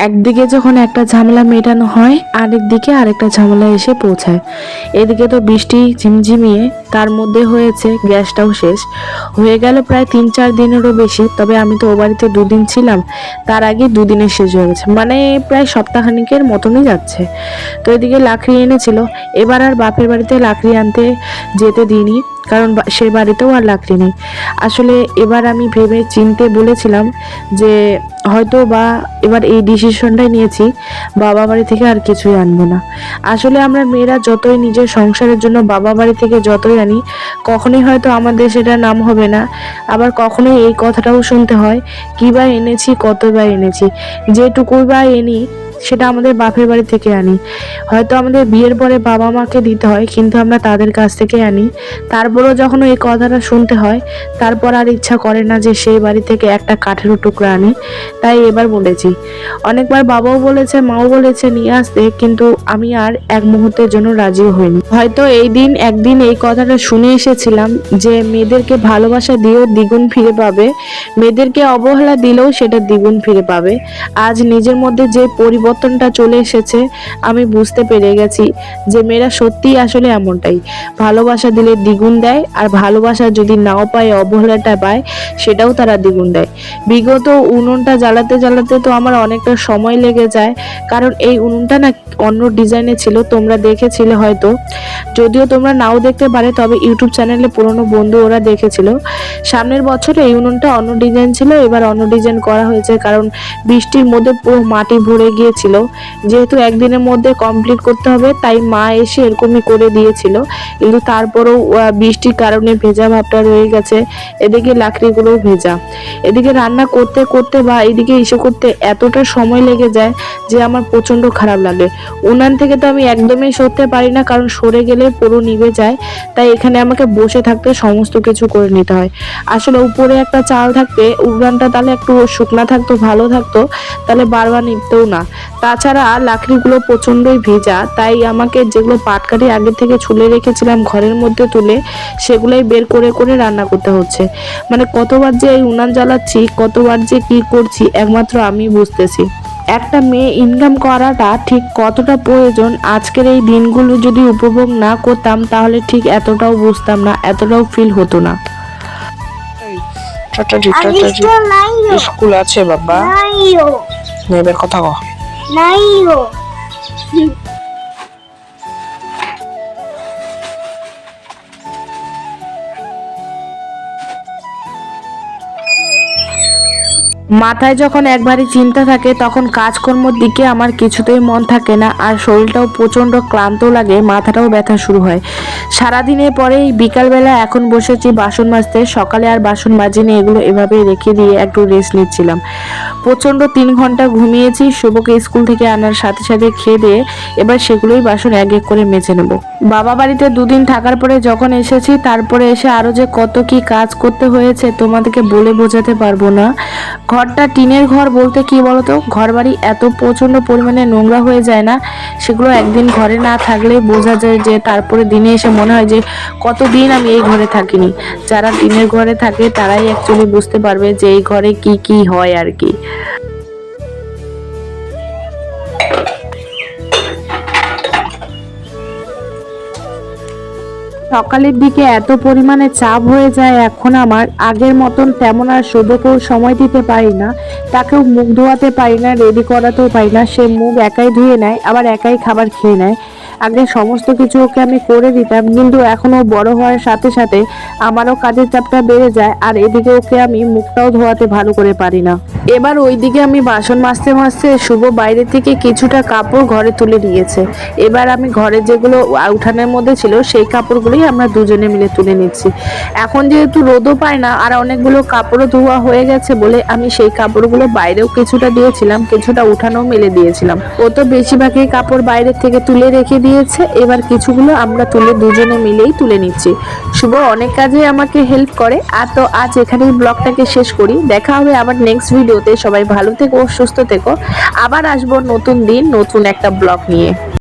একদিকে যখন একটা ঝামেলা মেটানো হয় আরেকদিকে আরেকটা ঝামেলা এসে পৌঁছায়। এদিকে তো বৃষ্টি ঝিমঝিমিয়ে, তার মধ্যে হয়েছে গ্যাসটাও শেষ হয়ে গেল প্রায় 3-4 দিনেরও বেশি। তবে আমি তো ও বাড়িতে 2 দিন ছিলাম, তার আগে 2 দিনে শেষ হয়ে গেছে, মানে প্রায় সপ্তাহখানিকের মতনই যাচ্ছে। তো এদিকে লাকড়ি এনেছিল, এবার আর বাপের বাড়িতে লাকড়ি আনতে যেতে দিইনি, কারণ সে বাড়িতেও আর লাকড়ি নেই। আসলে এবার আমি ভেবে চিনতে বলেছিলাম যে হয়তো বা এবার এই ডিসিশনটাই নিয়েছি, বাবা বাড়ি থেকে আর কিছুই আনবো না। আসলে আমরা মেয়েরা যতই নিজের সংসারের জন্য বাবা বাড়ি থেকে যতই আনি, কখনোই হয়তো আমাদের সেটা নাম হবে না। আবার কখনোই এই কথাটাও শুনতে হয়, কী বা এনেছি, কত বা এনেছি, যেটুকুই বা এনি সেটা আমাদের বাপের বাড়ি থেকে আনি। হয়তো আমাদের বিয়ের পরে বাবা মাকে দিতে হয়, কিন্তু আমরা তাদের কাছ থেকে আনি। তারপরেও যখন এই কথাটা শুনতে হয়, তারপর আর ইচ্ছা করে না যে সেই বাড়ি থেকে একটা কাঠেরও টুকরা আনি। তাই এবার বলেছি, অনেকবার বাবাও বলেছে, মাও বলেছে নিয়ে আসতে, কিন্তু আমি আর এক মুহূর্তের জন্য রাজিও হইনি। হয়তো একদিন এই কথাটা শুনে এসেছিলাম যে মেয়েদেরকে ভালোবাসা দিয়েও দ্বিগুণ ফিরে পাবে, মেয়েদেরকে অবহেলা দিলেও সেটা দ্বিগুণ ফিরে পাবে। আজ নিজের মধ্যে যে পরিবর্তনটা চলে এসেছে, আমি বুঝতে পেরে গেছি যে মেয়েরা সত্যিই আসলে এমনটাই, ভালোবাসা দিলে দ্বিগুণ দেয়, আর ভালোবাসা যদি নাও পায়, অবহেলাটা পায়, সেটাও তারা দ্বিগুণ দেয়। বিগত উনুনটা জ্বালাতে জ্বালাতে তো আমার অনেকটা সময় লেগে যায়, কারণ এই উনুনটা না অন্য ডিজাইনে ছিল, তোমরা দেখেছিলে হয়তো, যদিও তোমরা নাও দেখতে পারে, তবে ইউটিউব চ্যানেলে পুরনো বন্ধু ওরা দেখেছিল। সামনের বছরে এই উনুনটা অন্য ডিজাইন ছিল, এবার অন্য ডিজাইন করা হয়েছে, কারণ বৃষ্টির মধ্যে পুরো মাটি ভরে গিয়েছিল। যেহেতু একদিনের মধ্যে কমপ্লিট করতে হবে, তাই মা এসে এরকমই করে দিয়েছিল, কিন্তু তারপরেও বৃষ্টির কারণে ভেজা ভাবটা রয়ে গেছে। এদিকে লাকড়িগুলোও ভেজা, এদিকে রান্না করতে করতে বা এদিকে ইস্যু করতে এতটা সময় লেগে যায় যে আমার প্রচন্ড খারাপ লাগে। উনান থেকে তো আমি একদমই সরতে পারি না, কারণ সরে গেলে পুরো নিভে যায়। তাই এখানে আমাকে বসে থাকতে সমস্ত কিছু করে নিতে হয়। আসলে উপরে একটা চাল থাকতে উনানটা তাহলে একটু শুকনা থাকতো, ভালো থাকতো, তাহলে বারবার নিতেও না। তাছাড়া লাকড়িগুলো প্রচন্ডই ভেজা, তাই আমাকে যেগুলো পাটকাঠি আগে থেকে ছুলে রেখেছিলাম ঘরের মধ্যে তুলে, সেগুলোই বের করে করে রান্না করতে হচ্ছে। মানে কতবার যে এই উনান জ্বালাচ্ছি, কতবার যে কি করছি, একমাত্র আমি বুঝতেছি। একটা মেয়ে ইনকাম করাটা ঠিক কতটা প্রয়োজন, আজকের এই দিনগুলো যদি উপভোগ না করতাম, তাহলে ঠিক এতটাও বুঝতাম না, এতটাও ফিল হতো না। স্কুল আছে বাবা, এবার কথা কও। মাথায় যখন একবারই চিন্তা থাকে, তখন কাজকর্মর দিকে আমার কিছুতেই মন থাকে না, আর শরীরটাও প্রচণ্ড ক্লান্ত লাগে, মাথাটাও ব্যথা শুরু হয়। সারাদিনের পরে এই বিকালবেলা এখন বসেছি বাসন মাজতে। সকালে আর বাসন মাজিনি, এগুলো এভাবেই রেখে দিয়ে একটু রেস্ট নিচ্ছিলাম। প্রচণ্ড 3 ঘন্টা ঘুমিয়েছি। শুভকে স্কুল থেকে আনার সাথে সাথে খেয়ে দিয়ে এবার সেগুলোই বাসন এক এক করে মেজে নেব। বাবা বাড়িতে 2 দিন থাকার পরে যখন এসেছি, তারপরে এসে আরও যে কত কি কাজ করতে হয়েছে তোমাদেরকে বলে বোঝাতে পারবো না। ঘরটা টিনের ঘর বলতে কি বলতো, ঘর বাড়ি এত প্রচণ্ড পরিমাণে নোংরা হয়ে যায় না, সেগুলো একদিন ঘরে না থাকলে বোঝা যায়, যে তারপরে দিনে এসে মনে হয় যে কতদিন আমি এই ঘরে থাকিনি। যারা টিনের ঘরে থাকে তারাই অ্যাকচুয়ালি বুঝতে পারবে যে এই ঘরে কি কি হয় আর কি। সকালের দিকে এত পরিমাণে চাপ হয়ে যায় এখন আমার, আগের মতন তেমন আর শুভকেও সময় দিতে পারি না, তাকেও মুখ ধোয়াতে পারি না, রেডি করাতেও পারি না। সে মুখ একাই ধুয়ে নেয়, আবার একাই খাবার খেয়ে নেয়। আগে সমস্ত কিছু ওকে আমি করে দিতাম, কিন্তু এখনও বড় হওয়ার সাথে সাথে আমারও কাজের চাপটা বেড়ে যায়, আর এদিকে ওকে আমি মুখটাও ধোয়াতে ভালো করে পারি না। এবার ওইদিকে আমি বাসন মাজতে মাজতে শুভ বাইরে থেকে কিছুটা কাপড় ঘরে তুলে নিয়েছে। এবার আমি ঘরে যেগুলো উঠানের মধ্যে ছিল সেই কাপড়গুলোই আমরা দুজনে মিলে তুলে নিচ্ছি। এখন যেহেতু রোদও পায় না, আর অনেকগুলো কাপড়ও ধোয়া হয়ে গেছে বলে আমি সেই কাপড়গুলো বাইরেও কিছুটা দিয়েছিলাম, কিছুটা উঠানেও মেলে দিয়েছিলাম। ও তো বেশিরভাগই কাপড় বাইরে থেকে তুলে রেখে দিয়েছে, এবার কিছুগুলো আমরা তুলে দুজনে মিলেই তুলে নিচ্ছি। শুভ অনেক কাজে আমাকে হেল্প করে। আর তো আজ এখানেই ব্লগটাকে শেষ করি, দেখা হবে আবার নেক্সট ভিডিওতে। সবাই ভালো থেকো, সুস্থ থেকো, আবার আসবো নতুন দিন নতুন একটা ব্লগ নিয়ে।